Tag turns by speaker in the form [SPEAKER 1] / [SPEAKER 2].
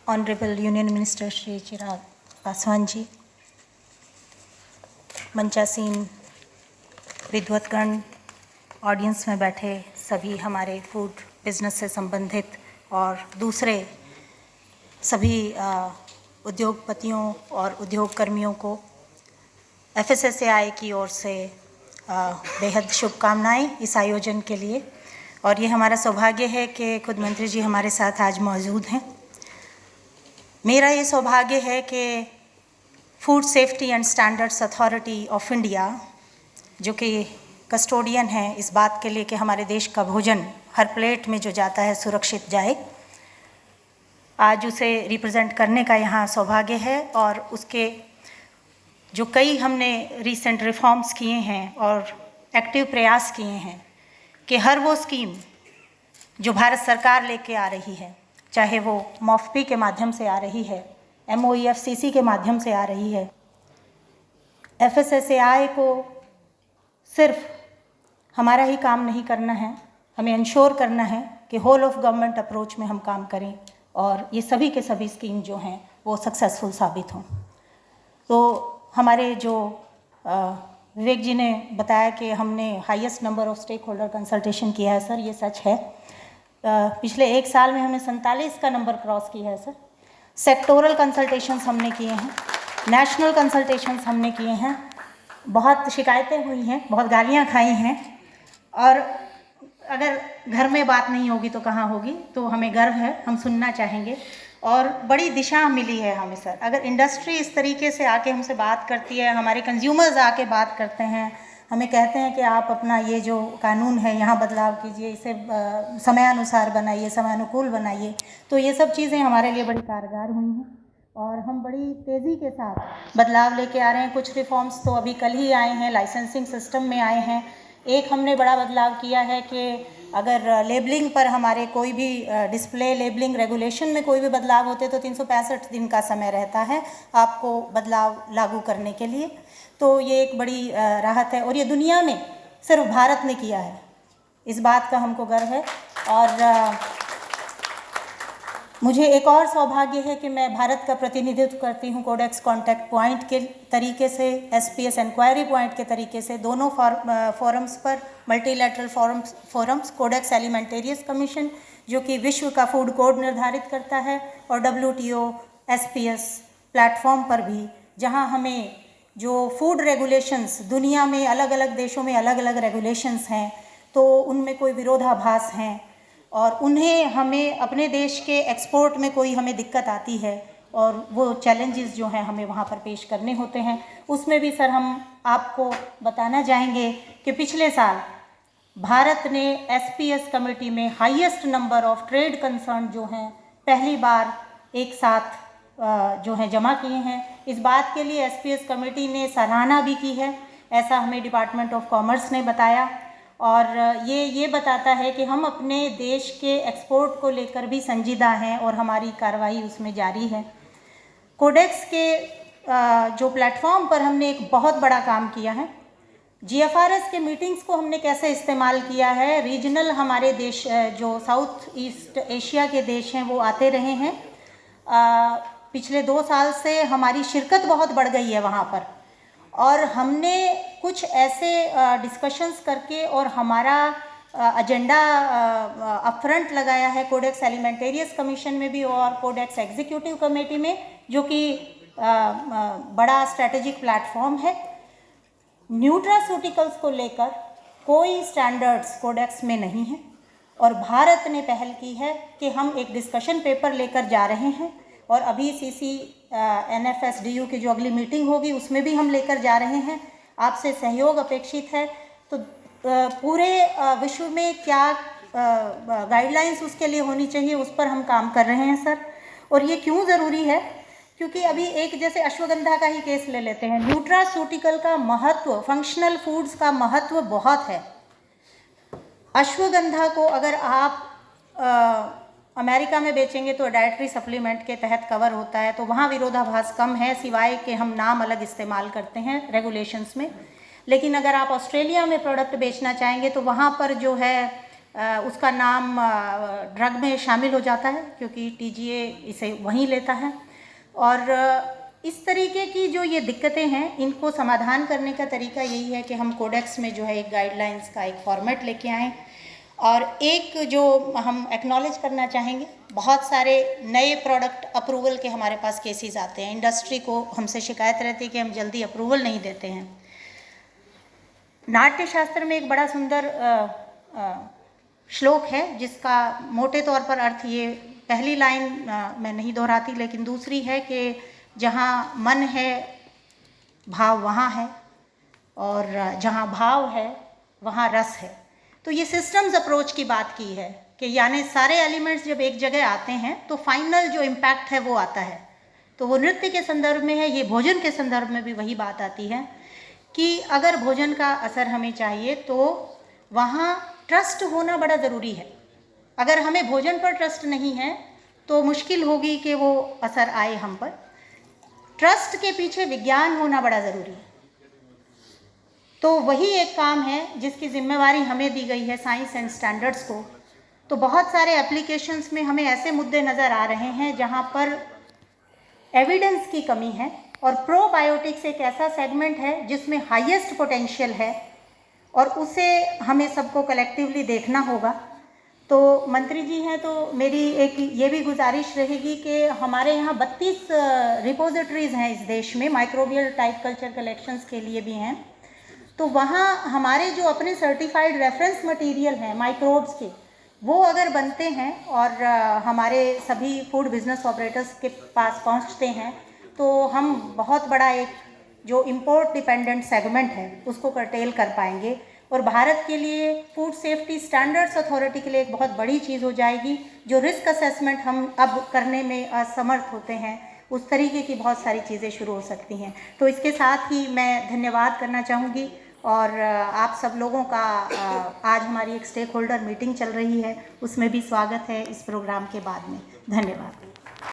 [SPEAKER 1] Honourable union minister Shri Chirag Paswan ji, मंचासीन विद्वतगण, audience में बैठे सभी हमारे फूड बिजनेस से संबंधित और दूसरे सभी उद्योगपतियों और उद्योग कर्मियों को FSSAI की ओर से बेहद शुभकामनाएं इस आयोजन के लिए। और ये हमारा सौभाग्य है कि खुद मंत्री जी हमारे साथ आज मौजूद हैं। मेरा ये सौभाग्य है कि food safety and standards authority of India, जो कि कस्टोडियन है इस बात के लिए कि हमारे देश का भोजन हर प्लेट में जो जाता है सुरक्षित जाए, आज उसे रिप्रेजेंट करने का यहाँ सौभाग्य है। और उसके जो कई हमने रीसेंट रिफॉर्म्स किए हैं और एक्टिव प्रयास किए हैं कि हर वो स्कीम जो भारत सरकार लेके आ रही है, चाहे वो MOFPI के माध्यम से आ रही है, MOEFCC के माध्यम से आ रही है, FSSAI को सिर्फ हमारा ही काम नहीं करना है, हमें इंश्योर करना है कि होल ऑफ गवर्नमेंट अप्रोच में हम काम करें और ये सभी के सभी स्कीम जो हैं वो सक्सेसफुल साबित हों। तो हमारे जो विवेक जी ने बताया कि हमने highest number of stakeholder consultation किया है, सर ये सच है। पिछले एक साल में हमने 47 का नंबर क्रॉस किया है सर। सेक्टोरल कंसल्टेशंस हमने किए हैं, नेशनल कंसल्टेशंस हमने किए हैं, बहुत शिकायतें हुई हैं, बहुत गालियाँ खाई हैं, और अगर घर में बात नहीं होगी तो कहाँ होगी। तो हमें गर्व है, हम सुनना चाहेंगे और बड़ी दिशा मिली है हमें सर। अगर इंडस्ट्री इस तरीके से आके हमसे बात करती है, हमारे कंज्यूमर्स आके बात करते हैं, हमें कहते हैं कि आप अपना ये जो कानून है यहाँ बदलाव कीजिए, इसे समयानुसार बनाइए, समयानुकूल बनाइए, तो ये सब चीज़ें हमारे लिए बड़ी कारगर हुई हैं और हम बड़ी तेज़ी के साथ बदलाव लेके आ रहे हैं। कुछ रिफॉर्म्स तो अभी कल ही आए हैं, लाइसेंसिंग सिस्टम में आए हैं। एक हमने बड़ा बदलाव किया है कि अगर लेबलिंग पर हमारे कोई भी डिस्प्ले लेबलिंग रेगुलेशन में कोई भी बदलाव होते तो 365 दिन का समय रहता है आपको बदलाव लागू करने के लिए। तो ये एक बड़ी राहत है और ये दुनिया में सिर्फ भारत ने किया है, इस बात का हमको गर्व है। और मुझे एक और सौभाग्य है कि मैं भारत का प्रतिनिधित्व करती हूँ कोडेक्स कॉन्टैक्ट पॉइंट के तरीके से, SPS इंक्वायरी पॉइंट के तरीके से, दोनों फोरम्स पर, multilateral forums, codex Alimentarius commission जो कि विश्व का फूड कोड निर्धारित करता है, और WTO SPS प्लेटफॉर्म पर भी, जहाँ हमें जो फूड रेगुलेशंस दुनिया में अलग अलग देशों में अलग अलग रेगुलेशंस हैं, तो उनमें कोई विरोधाभास हैं और उन्हें हमें अपने देश के एक्सपोर्ट में कोई हमें दिक्कत आती है और वो चैलेंजेस जो हैं हमें वहाँ पर पेश करने होते हैं, उसमें भी सर हम आपको बताना चाहेंगे कि पिछले साल भारत ने SPS कमेटी में highest number of trade concern जो हैं पहली बार एक साथ जो हैं जमा किए हैं। इस बात के लिए SPS कमेटी ने सराहना भी की है, ऐसा हमें डिपार्टमेंट ऑफ कॉमर्स ने बताया, और ये बताता है कि हम अपने देश के एक्सपोर्ट को लेकर भी संजीदा हैं और हमारी कार्रवाई उसमें जारी है। कोडेक्स के जो प्लेटफॉर्म पर हमने एक बहुत बड़ा काम किया है, GFRS के मीटिंग्स को हमने कैसे इस्तेमाल किया है। रीजनल हमारे देश जो साउथ ईस्ट एशिया के देश हैं वो आते रहे हैं, पिछले 2 साल से हमारी शिरकत बहुत बढ़ गई है वहाँ पर, और हमने कुछ ऐसे डिस्कशंस करके और हमारा एजेंडा अपफ्रंट लगाया है कोडेक्स एलिमेंटेरियस कमीशन में भी और कोडेक्स एग्जीक्यूटिव कमेटी में, जो कि बड़ा स्ट्रेटेजिक प्लेटफॉर्म है। न्यूट्रास्यूटिकल्स को लेकर कोई स्टैंडर्ड्स कोडेक्स में नहीं है और भारत ने पहल की है कि हम एक डिस्कशन पेपर लेकर जा रहे हैं, और अभी NFSDU की जो अगली मीटिंग होगी उसमें भी हम लेकर जा रहे हैं। आपसे सहयोग अपेक्षित है। तो पूरे विश्व में क्या गाइडलाइंस उसके लिए होनी चाहिए उस पर हम काम कर रहे हैं सर। और ये क्यों ज़रूरी है, क्योंकि अभी एक जैसे अश्वगंधा का ही केस ले लेते हैं, न्यूट्रास्यूटिकल का महत्व, फंक्शनल फूड्स का महत्व बहुत है। अश्वगंधा को अगर आप अमेरिका में बेचेंगे तो डाइटरी सप्लीमेंट के तहत कवर होता है, तो वहाँ विरोधाभास कम है, सिवाय कि हम नाम अलग इस्तेमाल करते हैं रेगुलेशंस में। लेकिन अगर आप ऑस्ट्रेलिया में प्रोडक्ट बेचना चाहेंगे तो वहाँ पर जो है उसका नाम ड्रग में शामिल हो जाता है क्योंकि टीजीए इसे वहीं लेता है। और इस तरीके की जो ये दिक्कतें हैं, इनको समाधान करने का तरीका यही है कि हम कोडेक्स में जो है एक गाइडलाइंस का एक फॉर्मेट लेके आएँ। और एक जो हम एक्नॉलेज करना चाहेंगे, बहुत सारे नए प्रोडक्ट अप्रूवल के हमारे पास केसेस आते हैं। इंडस्ट्री को हमसे शिकायत रहती है कि हम जल्दी अप्रूवल नहीं देते हैं। नाट्य शास्त्र में एक बड़ा सुंदर श्लोक है जिसका मोटे तौर पर अर्थ ये, पहली लाइन मैं नहीं दोहराती, लेकिन दूसरी है कि जहाँ मन है भाव वहाँ है, और जहाँ भाव है वहाँ रस है। तो ये सिस्टम्स अप्रोच की बात की है कि यानी सारे एलिमेंट्स जब एक जगह आते हैं तो फाइनल जो इम्पैक्ट है वो आता है। तो वो नृत्य के संदर्भ में है, ये भोजन के संदर्भ में भी वही बात आती है कि अगर भोजन का असर हमें चाहिए तो वहाँ ट्रस्ट होना बड़ा ज़रूरी है। अगर हमें भोजन पर ट्रस्ट नहीं है तो मुश्किल होगी कि वो असर आए हम पर। ट्रस्ट के पीछे विज्ञान होना बड़ा ज़रूरी है। तो वही एक काम है जिसकी जिम्मेवारी हमें दी गई है साइंस एंड स्टैंडर्ड्स को। तो बहुत सारे एप्लीकेशंस में हमें ऐसे मुद्दे नज़र आ रहे हैं जहाँ पर एविडेंस की कमी है, और प्रोबायोटिक्स एक ऐसा सेगमेंट है जिसमें हाईएस्ट पोटेंशियल है और उसे हमें सबको कलेक्टिवली देखना होगा। तो मंत्री जी हैं तो मेरी एक ये भी गुजारिश रहेगी कि हमारे यहाँ 32 रिपोजिटरीज़ हैं इस देश में, माइक्रोबियल टाइप कल्चर कलेक्शंस के लिए भी हैं। तो वहाँ हमारे जो अपने सर्टिफाइड रेफरेंस मटेरियल हैं माइक्रोब्स के, वो अगर बनते हैं और हमारे सभी फूड बिजनेस ऑपरेटर्स के पास पहुँचते हैं तो हम बहुत बड़ा एक जो इम्पोर्ट डिपेंडेंट सेगमेंट है उसको कर्टेल कर पाएंगे, और भारत के लिए फूड सेफ्टी स्टैंडर्ड्स अथॉरिटी के लिए एक बहुत बड़ी चीज़ हो जाएगी। जो रिस्क असेसमेंट हम अब करने में असमर्थ होते हैं, उस तरीके की बहुत सारी चीज़ें शुरू हो सकती हैं। तो इसके साथ ही मैं धन्यवाद करना चाहूँगी, और आप सब लोगों का आज हमारी एक स्टेक होल्डर मीटिंग चल रही है, उसमें भी स्वागत है इस प्रोग्राम के बाद में। धन्यवाद।